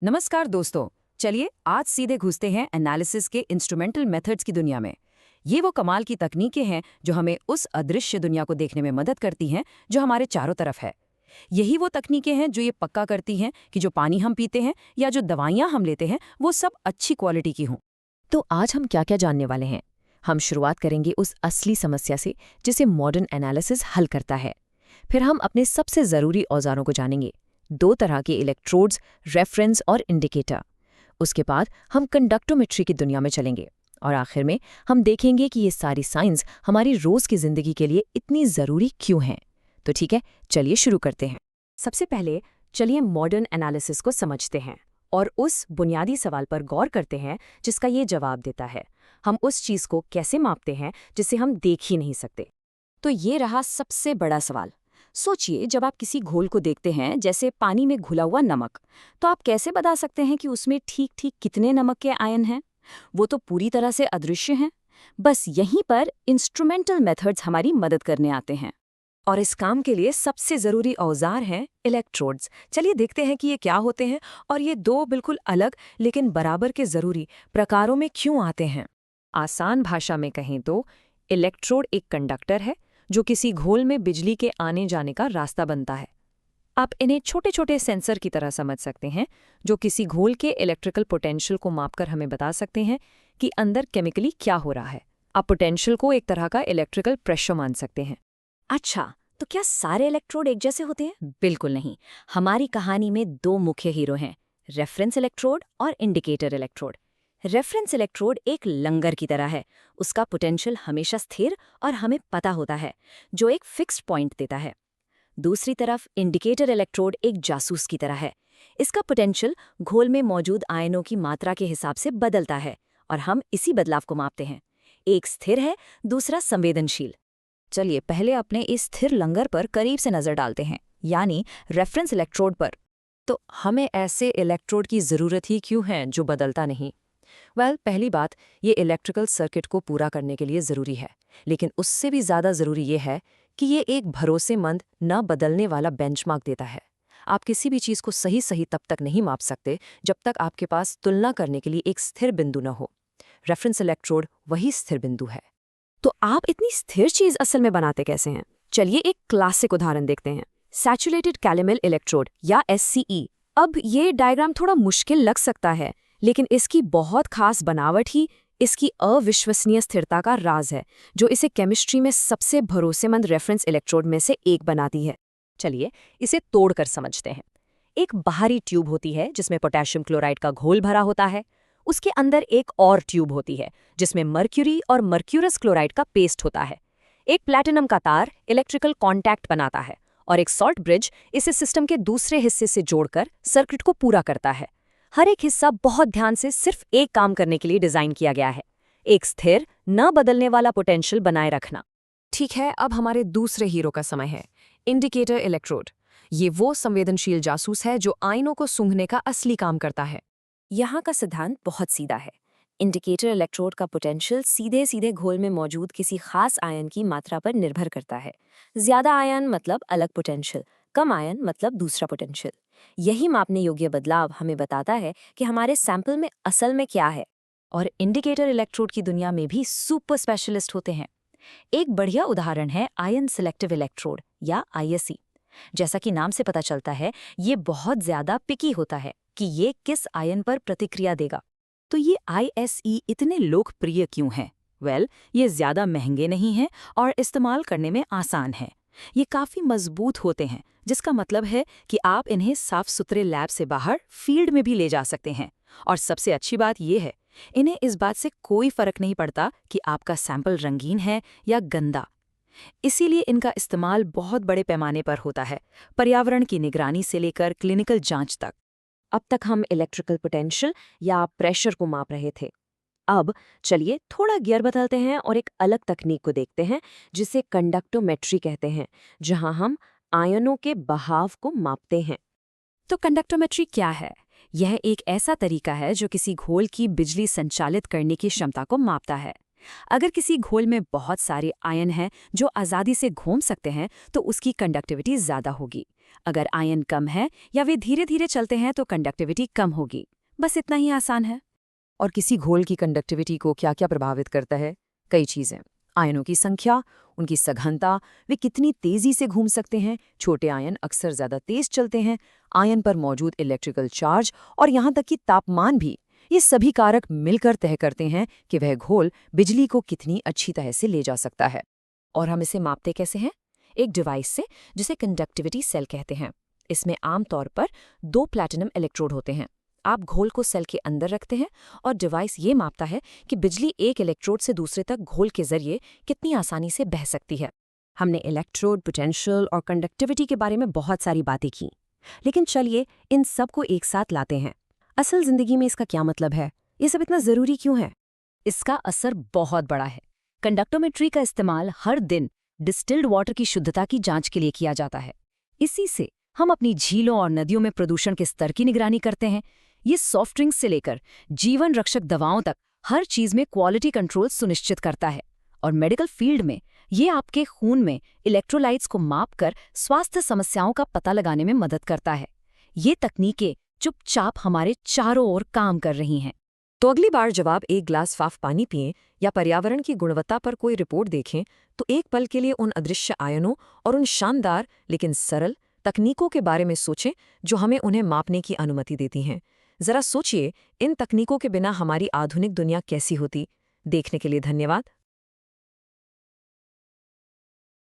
नमस्कार दोस्तों। चलिए आज सीधे घुसते हैं एनालिसिस के इंस्ट्रूमेंटल मेथड्स की दुनिया में। ये वो कमाल की तकनीकें हैं जो हमें उस अदृश्य दुनिया को देखने में मदद करती हैं जो हमारे चारों तरफ है। यही वो तकनीकें हैं जो ये पक्का करती हैं कि जो पानी हम पीते हैं या जो दवाइयाँ हम लेते हैं वो सब अच्छी क्वालिटी की हों। तो आज हम क्या क्या जानने वाले हैं? हम शुरुआत करेंगे उस असली समस्या से जिसे मॉडर्न एनालिसिस हल करता है। फिर हम अपने सबसे ज़रूरी औजारों को जानेंगे, दो तरह के इलेक्ट्रोड्स, रेफरेंस और इंडिकेटर। उसके बाद हम कंडक्टोमेट्री की दुनिया में चलेंगे और आखिर में हम देखेंगे कि ये सारी साइंस हमारी रोज़ की ज़िंदगी के लिए इतनी ज़रूरी क्यों हैं। तो ठीक है, चलिए शुरू करते हैं। सबसे पहले चलिए मॉडर्न एनालिसिस को समझते हैं और उस बुनियादी सवाल पर गौर करते हैं जिसका ये जवाब देता है, हम उस चीज़ को कैसे मापते हैं जिसे हम देख ही नहीं सकते। तो ये रहा सबसे बड़ा सवाल। सोचिए, जब आप किसी घोल को देखते हैं, जैसे पानी में घुला हुआ नमक, तो आप कैसे बता सकते हैं कि उसमें ठीक ठीक कितने नमक के आयन हैं? वो तो पूरी तरह से अदृश्य हैं। बस यहीं पर इंस्ट्रूमेंटल मेथड्स हमारी मदद करने आते हैं। और इस काम के लिए सबसे ज़रूरी औजार हैं इलेक्ट्रोड्स। चलिए देखते हैं कि ये क्या होते हैं और ये दो बिल्कुल अलग लेकिन बराबर के ज़रूरी प्रकारों में क्यों आते हैं। आसान भाषा में कहें तो इलेक्ट्रोड एक कंडक्टर है जो किसी घोल में बिजली के आने जाने का रास्ता बनता है। आप इन्हें छोटे छोटे सेंसर की तरह समझ सकते हैं जो किसी घोल के इलेक्ट्रिकल पोटेंशियल को मापकर हमें बता सकते हैं कि अंदर केमिकली क्या हो रहा है। आप पोटेंशियल को एक तरह का इलेक्ट्रिकल प्रेशर मान सकते हैं। अच्छा, तो क्या सारे इलेक्ट्रोड एक जैसे होते हैं? बिल्कुल नहीं। हमारी कहानी में दो मुख्य हीरो हैं, रेफरेंस इलेक्ट्रोड और इंडिकेटर इलेक्ट्रोड। रेफरेंस इलेक्ट्रोड एक लंगर की तरह है। उसका पोटेंशियल हमेशा स्थिर और हमें पता होता है, जो एक फिक्स्ड पॉइंट देता है। दूसरी तरफ इंडिकेटर इलेक्ट्रोड एक जासूस की तरह है। इसका पोटेंशियल घोल में मौजूद आयनों की मात्रा के हिसाब से बदलता है और हम इसी बदलाव को मापते हैं। एक स्थिर है, दूसरा संवेदनशील। चलिए पहले अपने इस स्थिर लंगर पर करीब से नज़र डालते हैं, यानी रेफरेंस इलेक्ट्रोड पर। तो हमें ऐसे इलेक्ट्रोड की ज़रूरत ही क्यों है जो बदलता नहीं? पहली बात, ये इलेक्ट्रिकल सर्किट को पूरा करने के लिए ज़रूरी है, लेकिन उससे भी ज़्यादा ज़रूरी ये है कि ये एक भरोसेमंद, न बदलने वाला बेंचमार्क देता है। आप किसी भी चीज़ को सही सही तब तक नहीं माप सकते जब तक आपके पास तुलना करने के लिए एक स्थिर बिंदु न हो। रेफरेंस इलेक्ट्रोड वही स्थिर बिंदु है। तो आप इतनी स्थिर चीज असल में बनाते कैसे हैं? चलिए एक क्लासिक उदाहरण देखते हैं, सैचुरेटेड कैलेमल इलेक्ट्रोड या SCE। अब ये डायग्राम थोड़ा मुश्किल लग सकता है, लेकिन इसकी बहुत खास बनावट ही इसकी अविश्वसनीय स्थिरता का राज है, जो इसे केमिस्ट्री में सबसे भरोसेमंद रेफरेंस इलेक्ट्रोड में से एक बनाती है। चलिए इसे तोड़कर समझते हैं। एक बाहरी ट्यूब होती है जिसमें पोटेशियम क्लोराइड का घोल भरा होता है। उसके अंदर एक और ट्यूब होती है जिसमें मर्क्यूरी और मर्क्यूरस क्लोराइड का पेस्ट होता है। एक प्लैटिनम का तार इलेक्ट्रिकल कॉन्टैक्ट बनाता है और एक सॉल्ट ब्रिज इसे सिस्टम के दूसरे हिस्से से जोड़कर सर्किट को पूरा करता है। हर एक हिस्सा बहुत ध्यान से सिर्फ एक काम करने के लिए डिजाइन किया गया है, एक स्थिर, न बदलने वाला पोटेंशियल बनाए रखना। ठीक है, अब हमारे दूसरे हीरो का समय है, इंडिकेटर इलेक्ट्रोड। ये वो संवेदनशील जासूस है जो आयनों को सूंघने का असली काम करता है। यहाँ का सिद्धांत बहुत सीधा है। इंडिकेटर इलेक्ट्रोड का पोटेंशियल सीधे सीधे घोल में मौजूद किसी खास आयन की मात्रा पर निर्भर करता है। ज्यादा आयन मतलब अलग पोटेंशियल, कम आयन मतलब दूसरा पोटेंशियल। यही मापने योग्य बदलाव हमें बताता है कि हमारे सैंपल में असल में क्या है। और इंडिकेटर इलेक्ट्रोड की दुनिया में भी सुपर स्पेशलिस्ट होते हैं। एक बढ़िया उदाहरण है आयन सिलेक्टिव इलेक्ट्रोड या ISE। जैसा कि नाम से पता चलता है, ये बहुत ज्यादा पिकी होता है कि ये किस आयन पर प्रतिक्रिया देगा। तो ये ISE इतने लोकप्रिय क्यों हैं? ये ज्यादा महंगे नहीं हैं और इस्तेमाल करने में आसान हैं। ये काफी मजबूत होते हैं, जिसका मतलब है कि आप इन्हें साफ सुथरे लैब से बाहर फील्ड में भी ले जा सकते हैं। और सबसे अच्छी बात यह है, इन्हें इस बात से कोई फर्क नहीं पड़ता कि आपका सैंपल रंगीन है या गंदा। इसीलिए इनका इस्तेमाल बहुत बड़े पैमाने पर होता है, पर्यावरण की निगरानी से लेकर क्लिनिकल जांच तक। अब तक हम इलेक्ट्रिकल पोटेंशियल या प्रेशर को माप रहे थे। अब चलिए थोड़ा गियर बदलते हैं और एक अलग तकनीक को देखते हैं जिसे कंडक्टोमेट्री कहते हैं, जहां हम आयनों के बहाव को मापते हैं। तो कंडक्टोमेट्री क्या है? यह एक ऐसा तरीका है जो किसी घोल की बिजली संचालित करने की क्षमता को मापता है। अगर किसी घोल में बहुत सारे आयन हैं जो आज़ादी से घूम सकते हैं तो उसकी कंडक्टिविटी ज़्यादा होगी। अगर आयन कम है या वे धीरे धीरे चलते हैं तो कंडक्टिविटी कम होगी। बस इतना ही आसान है। और किसी घोल की कंडक्टिविटी को क्या क्या प्रभावित करता है? कई चीज़ें। आयनों की संख्या, उनकी सघनता, वे कितनी तेज़ी से घूम सकते हैं। छोटे आयन अक्सर ज़्यादा तेज़ चलते हैं। आयन पर मौजूद इलेक्ट्रिकल चार्ज और यहाँ तक कि तापमान भी, ये सभी कारक मिलकर तय करते हैं कि वह घोल बिजली को कितनी अच्छी तरह से ले जा सकता है। और हम इसे मापते कैसे हैं? एक डिवाइस से, जिसे कंडक्टिविटी सेल कहते हैं। इसमें आमतौर पर 2 प्लैटिनम इलेक्ट्रोड होते हैं। आप घोल को सेल के अंदर रखते हैं और डिवाइस ये मापता है कि बिजली एक इलेक्ट्रोड से दूसरे तक घोल के जरिए कितनी आसानी से बह सकती है। हमने इलेक्ट्रोड, पोटेंशियल और कंडक्टिविटी के बारे में बहुत सारी बातें की, लेकिन चलिए इन सब को एक साथ लाते हैं। असल जिंदगी में इसका क्या मतलब है? ये सब इतना जरूरी क्यों है? इसका असर बहुत बड़ा है। कंडक्टोमेट्री का इस्तेमाल हर दिन डिस्टिल्ड वाटर की शुद्धता की जांच के लिए किया जाता है। इसी से हम अपनी झीलों और नदियों में प्रदूषण के स्तर की निगरानी करते हैं। ये सॉफ्ट ड्रिंक्स से लेकर जीवन रक्षक दवाओं तक हर चीज में क्वालिटी कंट्रोल सुनिश्चित करता है। और मेडिकल फील्ड में ये आपके खून में इलेक्ट्रोलाइट्स को मापकर स्वास्थ्य समस्याओं का पता लगाने में मदद करता है। ये तकनीकें चुपचाप हमारे चारों ओर काम कर रही हैं। तो अगली बार जब आप एक ग्लास साफ पानी पिएं या पर्यावरण की गुणवत्ता पर कोई रिपोर्ट देखें, तो एक पल के लिए उन अदृश्य आयनों और उन शानदार लेकिन सरल तकनीकों के बारे में सोचें जो हमें उन्हें मापने की अनुमति देती हैं। जरा सोचिए, इन तकनीकों के बिना हमारी आधुनिक दुनिया कैसी होती। देखने के लिए धन्यवाद।